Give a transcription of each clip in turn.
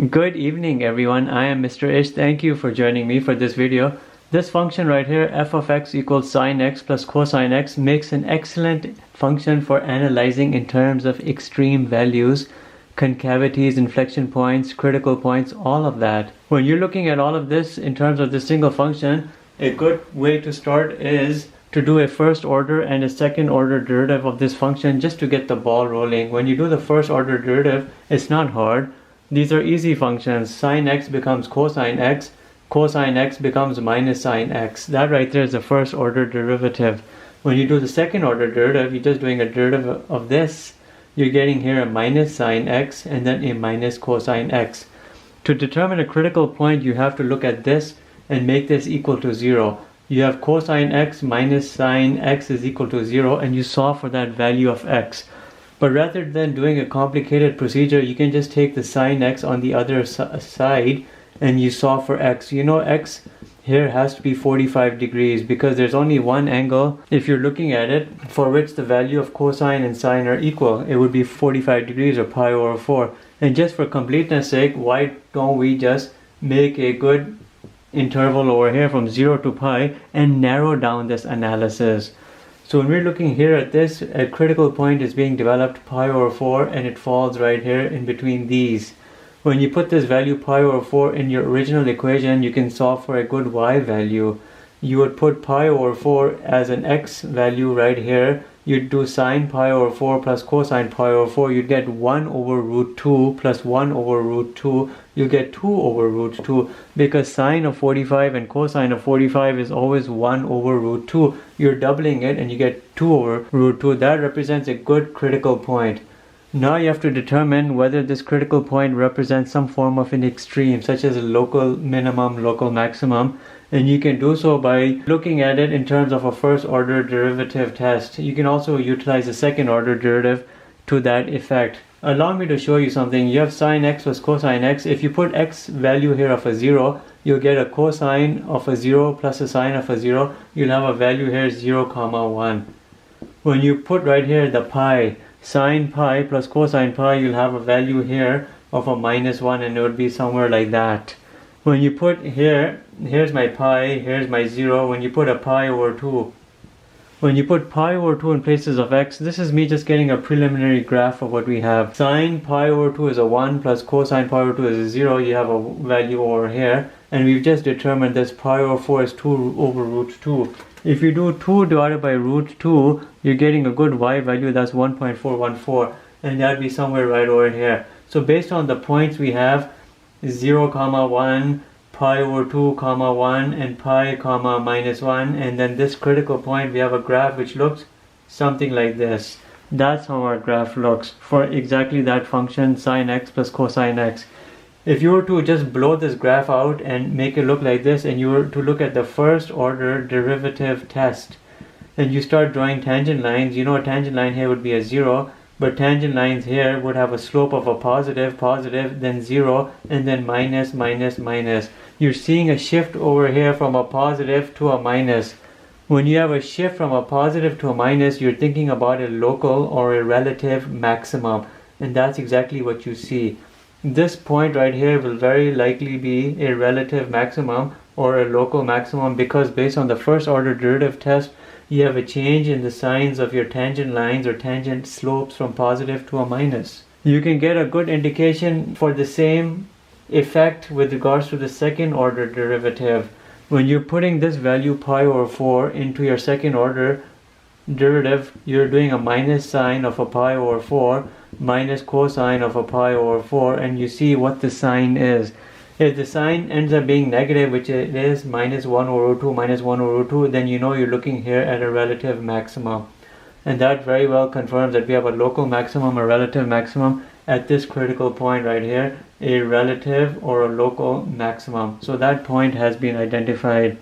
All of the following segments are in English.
Good evening everyone, I am Mr. Ish. Thank you for joining me for this video. This function right here, f of x equals sine x plus cosine x, makes an excellent function for analyzing in terms of extreme values, concavities, inflection points, critical points, all of that. When you're looking at all of this in terms of this single function, a good way to start is to do a first order and a second order derivative of this function just to get the ball rolling. When you do the first order derivative, it's not hard. These are easy functions. Sine x becomes cosine x becomes minus sine x. That right there is the first order derivative. When you do the second order derivative, you're just doing a derivative of this. You're getting here a minus sine x and then a minus cosine x. To determine a critical point, you have to look at this and make this equal to 0. You have cosine x minus sine x is equal to 0 and you solve for that value of x. But rather than doing a complicated procedure, you can just take the sine x on the other side and you solve for x. You know x here has to be 45 degrees because there's only one angle, if you're looking at it, for which the value of cosine and sine are equal. It would be 45 degrees or pi over 4. And just for completeness sake, why don't we just make a good interval over here from 0 to pi and narrow down this analysis. So when we're looking here at this, a critical point is being developed pi over 4 and it falls right here in between these. When you put this value pi over 4 in your original equation, you can solve for a good y value. You would put pi over 4 as an x value right here. You'd do sine pi over 4 plus cosine pi over 4. You'd get 1 over root 2 plus 1 over root 2. You get 2 over root 2 because sine of 45 and cosine of 45 is always 1 over root 2. You're doubling it and you get 2 over root 2. That represents a good critical point. Now you have to determine whether this critical point represents some form of an extreme, such as a local minimum, local maximum. And you can do so by looking at it in terms of a first order derivative test. You can also utilize a second order derivative to that effect. Allow me to show you something. You have sine x plus cosine x. If you put x value here of a 0, you'll get a cosine of a 0 plus a sine of a 0. You'll have a value here 0, 1. When you put right here the pi, sine pi plus cosine pi, you'll have a value here of a minus 1 and it would be somewhere like that. When you put here, here's my pi, here's my 0. When you put a pi over 2, when you put pi over 2 in places of x, this is me just getting a preliminary graph of what we have. Sine pi over 2 is a 1 plus cosine pi over 2 is a 0. You have a value over here. And we've just determined this pi over 4 is 2 over root 2. If you do 2 divided by root 2, you're getting a good y value, that's 1.414. And that'd be somewhere right over here. So based on the points we have, 0, 1, pi over 2, 1, and pi, minus 1. And then this critical point, we have a graph which looks something like this. That's how our graph looks for exactly that function, sine x plus cosine x. If you were to just blow this graph out and make it look like this, and you were to look at the first order derivative test, and you start drawing tangent lines, you know a tangent line here would be a 0, but tangent lines here would have a slope of a positive, then 0, and then minus, minus, minus. You're seeing a shift over here from a positive to a minus. When you have a shift from a positive to a minus, you're thinking about a local or a relative maximum, and that's exactly what you see. This point right here will very likely be a relative maximum or a local maximum because based on the first order derivative test, you have a change in the signs of your tangent lines or tangent slopes from positive to a minus. You can get a good indication for the same effect with regards to the second order derivative. When you're putting this value pi over 4 into your second order derivative, you're doing a minus sign of a pi over 4 minus cosine of a pi over 4, and you see what the sign is. If the sign ends up being negative, which it is, minus 1 over 2, minus 1 over 2, then you know you're looking here at a relative maximum. And that very well confirms that we have a local maximum, a relative maximum at this critical point right here, a relative or a local maximum. So that point has been identified.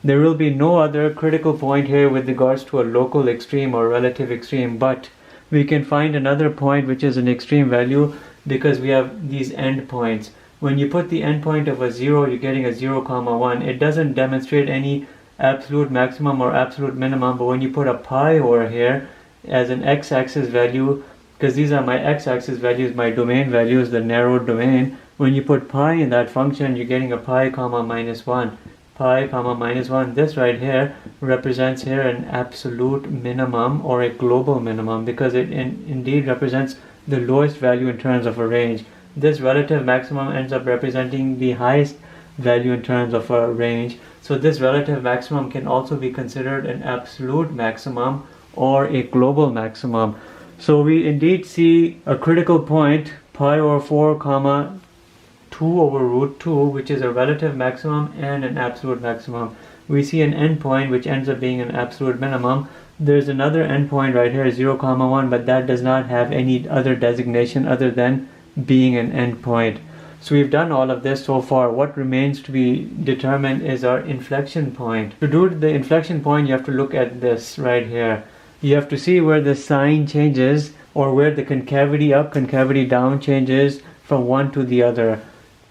There will be no other critical point here with regards to a local extreme or relative extreme, but we can find another point which is an extreme value because we have these end points. When you put the endpoint of a 0, you're getting a 0, 1. It doesn't demonstrate any absolute maximum or absolute minimum, but when you put a pi over here as an x-axis value, because these are my x-axis values, my domain values, the narrowed domain, When you put pi in that function, you're getting a pi comma minus 1. Pi comma minus 1. This right here represents here an absolute minimum or a global minimum, because it indeed represents the lowest value in terms of a range. This relative maximum ends up representing the highest value in terms of a range. So this relative maximum can also be considered an absolute maximum or a global maximum. So we indeed see a critical point, pi over 4 comma 2 over root 2, which is a relative maximum and an absolute maximum. We see an endpoint which ends up being an absolute minimum. There's another endpoint right here, 0 comma 1, but that does not have any other designation other than being an endpoint. So we've done all of this so far. What remains to be determined is our inflection point. To do the inflection point, you have to look at this right here. You have to see where the sign changes, or where the concavity up, concavity down changes from one to the other.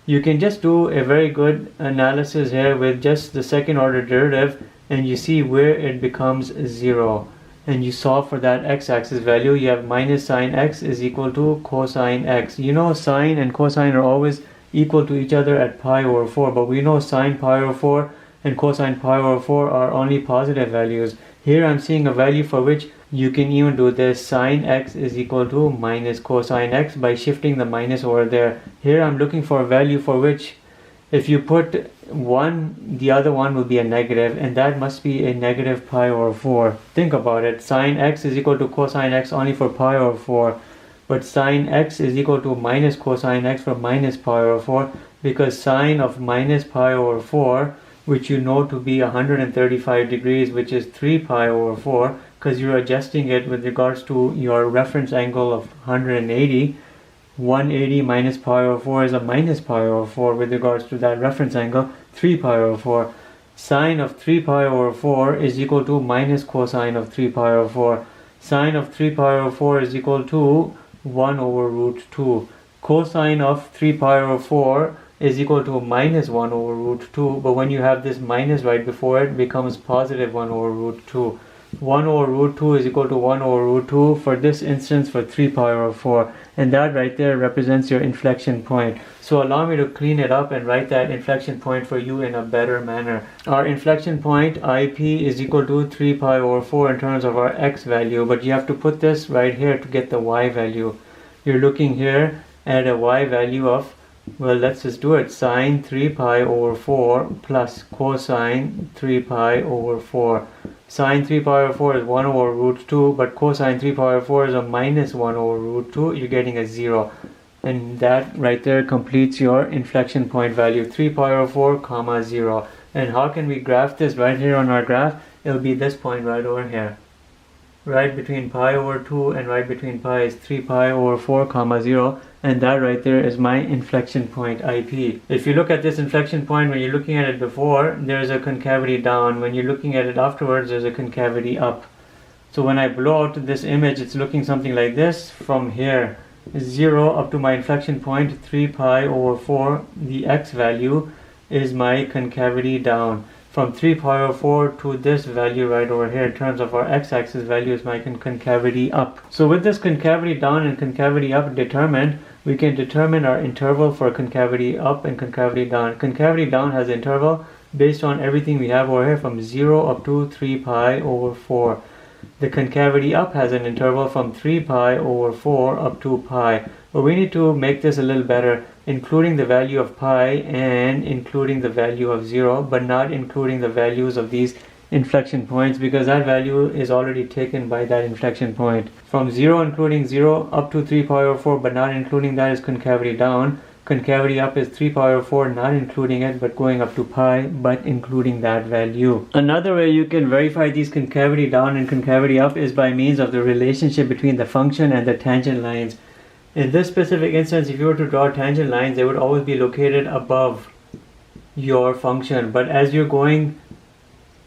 You can just do a very good analysis here with just the second order derivative, and you see where it becomes 0. And you solve for that x-axis value. You have minus sine x is equal to cosine x. You know sine and cosine are always equal to each other at pi over 4, but we know sine pi over 4 and cosine pi over 4 are only positive values. Here I'm seeing a value for which you can even do this. Sine x is equal to minus cosine x by shifting the minus over there. Here I'm looking for a value for which if you put 1, the other one will be a negative, and that must be a negative pi over 4. Think about it. Sine x is equal to cosine x only for pi over 4. But sine x is equal to minus cosine x for minus pi over 4, because sine of minus pi over 4, which you know to be 135 degrees, which is 3 pi over 4, because you're adjusting it with regards to your reference angle of 180. 180 minus pi over 4 is a minus pi over 4 with regards to that reference angle, 3 pi over 4. Sine of 3 pi over 4 is equal to minus cosine of 3 pi over 4. Sine of 3 pi over 4 is equal to 1 over root 2. Cosine of 3 pi over 4 is equal to minus 1 over root 2, but when you have this minus right before it, becomes positive 1 over root 2. 1 over root 2 is equal to 1 over root 2 for this instance for 3 pi over 4, and that right there represents your inflection point. So allow me to clean it up and write that inflection point for you in a better manner. Our inflection point IP is equal to 3 pi over 4 in terms of our x value, but you have to put this right here to get the y value. You're looking here at a y value of, well, let's just do it, sine 3 pi over 4 plus cosine 3 pi over 4. Sine 3 pi over 4 is 1 over root 2, but cosine 3 pi over 4 is a minus 1 over root 2. You're getting a 0. And that right there completes your inflection point value, 3 pi over 4 comma 0. And how can we graph this right here on our graph? It'll be this point right over here. Right between pi over 2 and right between pi is 3 pi over 4 comma 0, and that right there is my inflection point IP. If you look at this inflection point, when you're looking at it before, there's a concavity down. When you're looking at it afterwards, there's a concavity up. So when I blow out this image, it's looking something like this. From here, 0 up to my inflection point, 3 pi over 4, the x value is my concavity down. From 3 pi over 4 to this value right over here in terms of our x-axis value is my concavity up. So with this concavity down and concavity up determined, we can determine our interval for concavity up and concavity down. Concavity down has interval based on everything we have over here from 0 up to 3 pi over 4. The concavity up has an interval from 3 pi over 4 up to pi. But we need to make this a little better, including the value of pi and including the value of 0, but not including the values of these inflection points, because that value is already taken by that inflection point. From 0 including 0 up to 3 pi over 4, but not including that, is concavity down. Concavity up is 3 pi over 4, not including it, but going up to pi, but including that value. Another way you can verify these concavity down and concavity up is by means of the relationship between the function and the tangent lines. In this specific instance, if you were to draw tangent lines, they would always be located above your function. But as you're going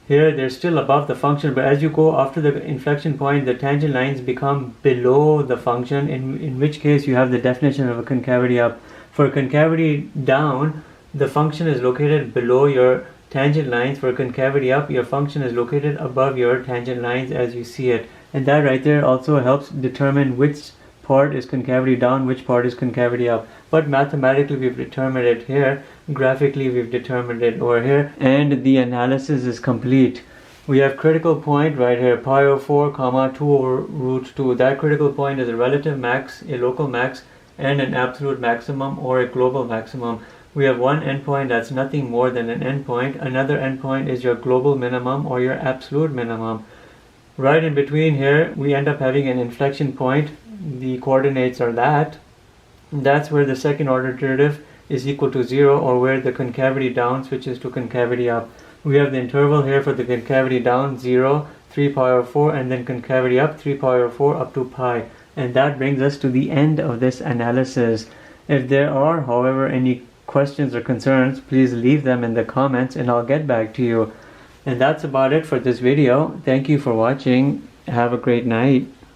here, they're still above the function. But as you go after the inflection point, the tangent lines become below the function, in which case you have the definition of a concavity up. For concavity down, the function is located below your tangent lines. For concavity up, your function is located above your tangent lines as you see it. And that right there also helps determine which part is concavity down, which part is concavity up. But mathematically we've determined it here, graphically we've determined it over here, and the analysis is complete. We have critical point right here, pi over 4 comma 2 over root 2. That critical point is a relative max, a local max, and an absolute maximum or a global maximum. We have one endpoint that's nothing more than an endpoint. Another endpoint is your global minimum or your absolute minimum. Right in between here, we end up having an inflection point. The coordinates are that. That's where the second order derivative is equal to 0, or where the concavity down switches to concavity up. We have the interval here for the concavity down, 0, 3 pi over 4, and then concavity up, 3 pi over 4 up to pi. And that brings us to the end of this analysis. If there are, however, any questions or concerns, please leave them in the comments and I'll get back to you. And that's about it for this video. Thank you for watching. Have a great night.